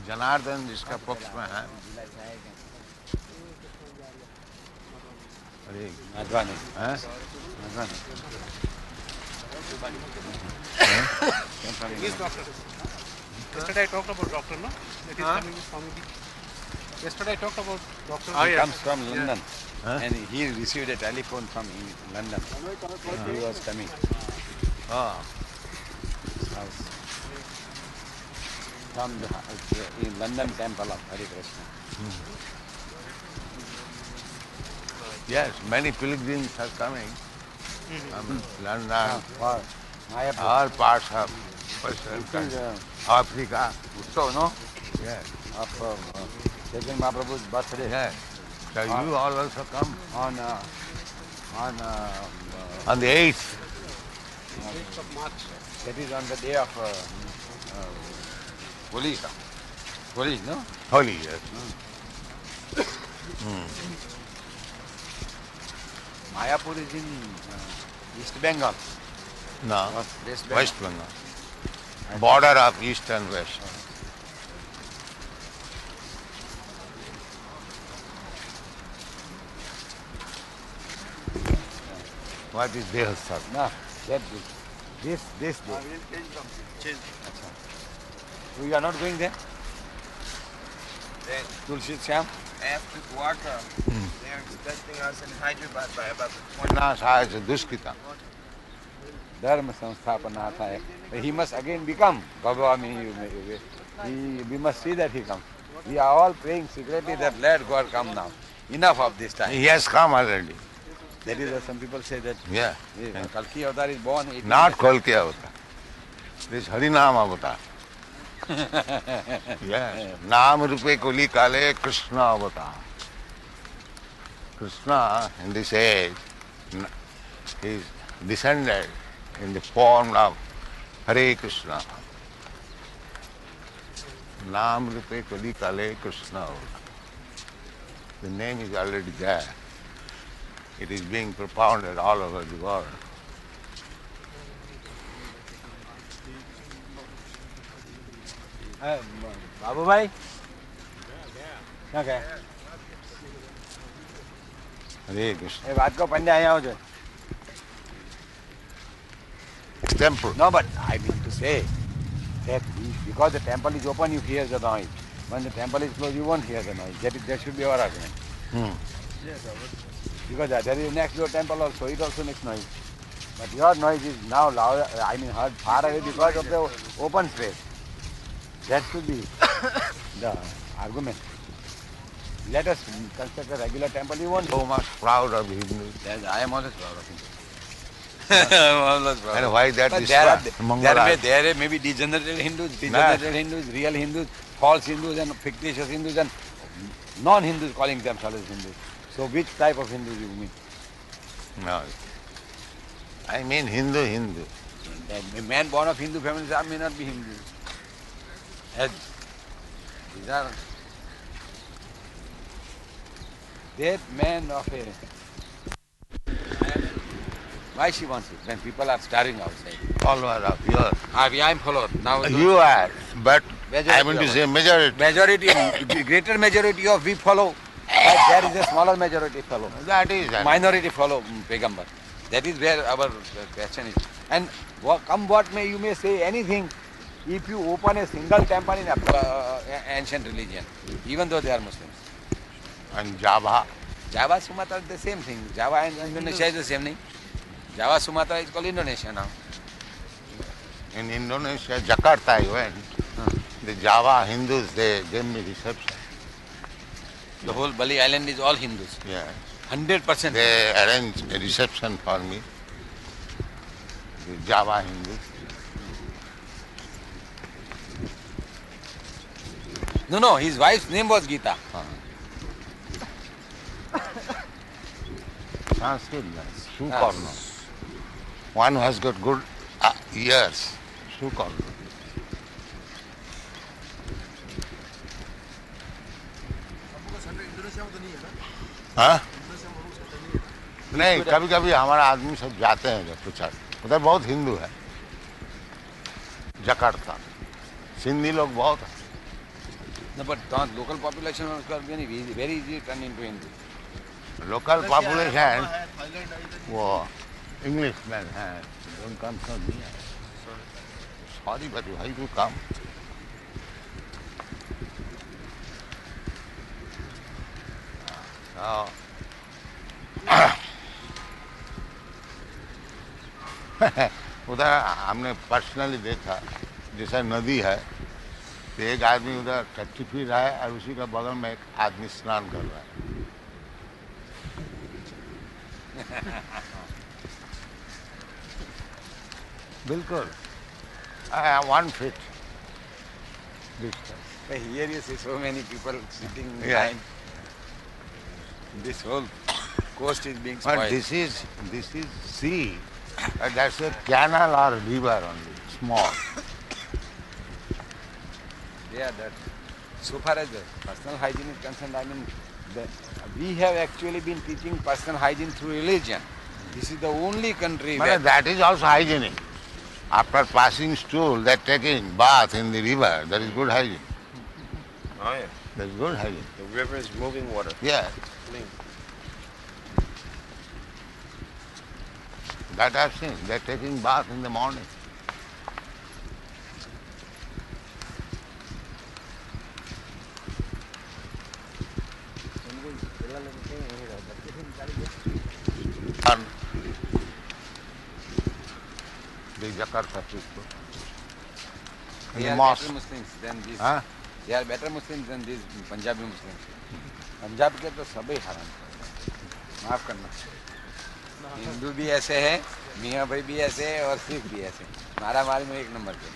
जनार्दन जिसका पक्ष में है। अरे Yes, doctor. Yesterday I talked about doctor, no? That is coming from the... Yesterday I talked about doctor. He comes from London, and he received a telephone from London. He was coming. His house. From the in London temple of Hare Krishna. Yes, many pilgrims are coming from London, all parts of Africa. So, no? Yes. Of Chaitanya Mahaprabhu's birthday. Yes. So you all also come On on the 8th. 8th of March. that is on the day of Holi. Holi, no? Holy, yes. Mayapur is in East Bengal. No, West West Bengal. Border of East and West. What is Dehasat? No, that this day. Change. So you are not going there? Then Tulsi Shyam? after Dwarka, they're expecting us in Hyderabad by about the 20th. Now Sahaj Duskita. Dharma Samsthapanatha hai. But he must again become Bhagavami. We must see that he comes. We are all praying secretly that let God come now. Enough of this time. He has come already. That is what some people say that Yeah. Kalki Avatar is born. Not Kolki Avatar. This Harinam Avatar. Yes. Naam Rupe Kuli Kale Krishna Avatar. Krishna in this age is descended in the form of Hare Krishna. Naam Rupe Kuli Kale Krishna Avatar. The name is already there. It is being propounded all over the world. बाबू भाई क्या कहे Hare Krishna. ये बात को पंडे आया हो जो Temple. No, but I mean to say that because the temple is open, you hear the noise. When the temple is closed, you won't hear the noise. That should be our argument. Because there is a next door temple also, it also makes noise. But your noise is now loud, I mean heard far away because of the open space. That should be the argument. Let us construct a regular temple, you won't. So much proud of Hindus. Yes, I am always proud of him. I am always proud. And why that But is there may be degenerated Hindus, real Hindus, false Hindus and fictitious Hindus and non-Hindus calling themselves Hindus. So which type of Hindus you mean? No. I mean Hindu. A man born of Hindu family may not be Hindu. As these are that man of a... Why she wants it when people are starving outside? Follower of yours. I am followed. Now You are, but Majority I mean to of say majority. majority, greater majority of we follow, but there is a smaller majority follow. That is that. Minority follow Pegambar. That is where our question is. And come what may, you may say anything. If you open a single temple in ancient religion, even though they are Muslims. And Java. Java, Sumatra, the same thing. Java and Indonesia is the same thing. Java, Sumatra is called Indonesia now. In Indonesia, Jakarta I went. The Java Hindus, they gave me reception. The whole Bali island is all Hindus. Yeah. 100%. They arranged a reception for me. The Java Hindus. No, his wife's name was Gita. Sanskrit, Sukarna. One who has got good ears. Sukarna. हाँ? नहीं, कभी कभी हमारा आदमी सब जाते हैं जब प्रचार उधर बहुत हिंदू है जकार्ता सिंधी लोग बहुत हैं No, but local population also very easy turn into Hindu. Local population, वो Englishman है, don't come from me. Sorry, but why you come? Now, उधर हमने पर्सनली देखा, जैसा नदी है तो एक आदमी उधर टट्टी पी रहा है और उसी का बगल में एक आदमी स्नान कर रहा है. बिल्कुल 1 feet distance. Here you see so many people sitting Yeah. behind. This whole coast is being But spoiled. this is sea. That's a canal or river only, small. Yeah, that. So far as the personal hygiene is concerned, I mean, we have actually been teaching personal hygiene through religion. This is the only country where... But that is also hygienic. After passing stool, they're taking bath in the river. That is good hygiene. Oh yeah. That is good hygiene. The river is moving water. Yeah. Clean. That I've seen. They're taking bath in the morning. And the Jakarta people. They The are mosque. better Muslims than these. Huh? They are better Muslims than these Punjabi Muslims. Punjab के तो सभी हराम, माफ करना. हिंदू भी ऐसे हैं, मियाँ भाई भी ऐसे हैं और सिख भी ऐसे. मारामारी में 1 नंबर के.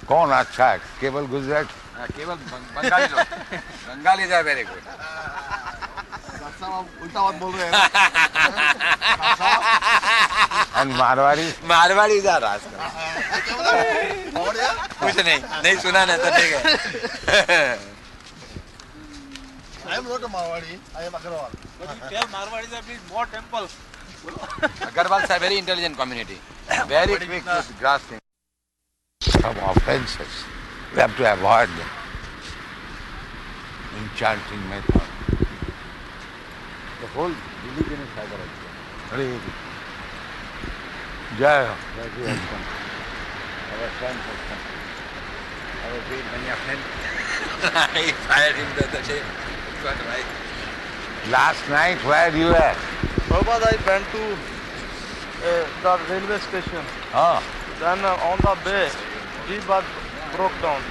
कौन अच्छा है? केवल गुजरात? हाँ, केवल बंगाली लोग. बंगाली जा वेरी गुड. उल्टा बात बोल रहे हैं. और मारवाड़ी? मारवाड़ी जा रहा है. कुछ नहीं सुना नहीं तो ठीक है. I am not a Marwadi. I am Agarwal. But if you have Marwadis, that means more temples. Agarwals are very intelligent community. Very quick to grasp things. Some offenses. We have to avoid them in chanting method. The whole religion is psychological. Hare Jai Ho. Our friend has come. Our great Manya friend. He fired him the other day. It was right. Last night where you were? Prabhupada, I went to the railway station. Oh, Then on the way, Jeep was broke down.